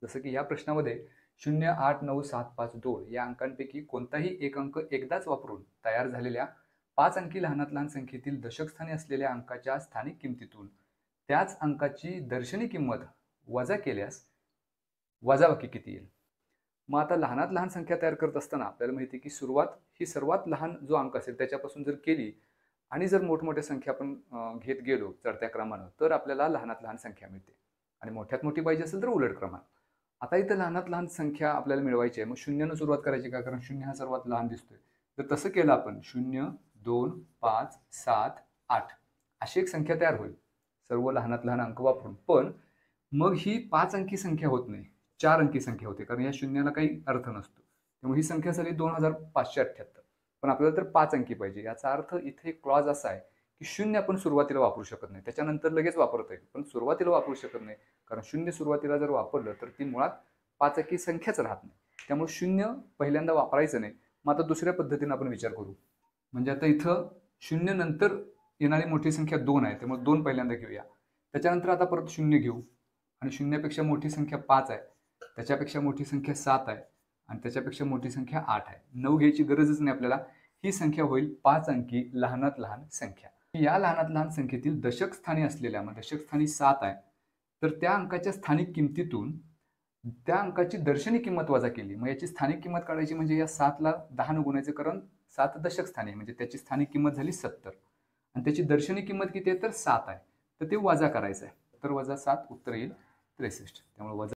जसं की या प्रश्नामध्ये 0, 8, 9, 7, 5, 2 या अंकांपैकी कोणताही एक अंक एकदाच वापरून तयार झालेल्या 5 अंकी लहानात लहान संख्येतील दशक स्थानी असलेल्या अंकाच्या स्थानिक किमतीतून त्याच अंकाची दर्शनी किंमत वजा केल्यास वजाबाकी किती येईल? मग आता लहानात लहान संख्या तयार करत असताना आपल्याला माहिती आहे की सुरुवात ही सर्वात लहान जो अंक असेल त्याच्यापासून जर केली आणि जर मोठमोठ्या संख्या आपण घेत गेलो चढत्या क्रमानं, तर आपल्याला लहानात लहान संख्या मिळते आणि मोठ्यात मोठी पाहिजे असेल तर उलट क्रमानं. आता इथं लहानात लहान संख्या आपल्याला मिळवायची आहे. मग 0 सुरुवात करायची का? कारण 0 हा सर्वात लहान दिसतोय. तर तसं केलं आपण 0, 2, 5, 7, 8 अशी एक संख्या तयार होईल सर्व लहानात लहान अंक वापरून. पण मग ही 5 अंकी संख्या होत नाही, 4 अंकी संख्या होते. कारण या शून्याला काही अर्थ नसतो. त्यामुळे ही संख्या झाली 2578. पण आपल्याला तर 5 अंकी पाहिजे. याचा अर्थ इथे एक क्लॉज असा आहे की 0 आपण सुरुवातीला वापरू शकत नाही. त्याच्यानंतर लगेच वापरता येईल. पण सुरुवातीला वापरू शकत नाही. कारण 0 सुरुवातीला जर वापरलं तर ती मुळात 5 अंकी संख्याच राहत नाही. त्यामुळे 0 पहिल्यांदा वापरायचं नाही. मग आता दुसऱ्या पद्धतीने आपण विचार करू. म्हणजे आता इथं 0 नंतर येणारी मोठी संख्या 2 आहे. त्यामुळे 2 पहिल्यांदा घेऊया. त्याच्यानंतर आता परत 0 घेऊ आणि 0 पेक्षा मोठी संख्या 5 आहे. त्याच्यापेक्षा मोठी संख्या 7 आहे आणि त्याच्यापेक्षा मोठी संख्या 8 आहे. 9 घ्यायची गरजच नाही आपल्याला. ही संख्या होईल 5 अंकी लहानात लहान संख्या. या लहानात लहान संख्येतील दशक स्थानी असलेल्या, मग दशक स्थानी 7 आहे, तर त्या अंकाच्या स्थानिक किमतीतून त्या अंकाची दर्शनी किंमत वजा केली. मग याची स्थानिक किंमत काढायची म्हणजे या 7ला 10 ने गुणायचं, कारण 7 दशक स्थानी म्हणजे त्याची स्थानिक किंमत झाली 70 आणि त्याची दर्शनी किंमत किती आहे तर 7 आहे. तर ते वजा करायचं आहे. 70 वजा 7 उत्तर येईल 63. त्यामुळे वजा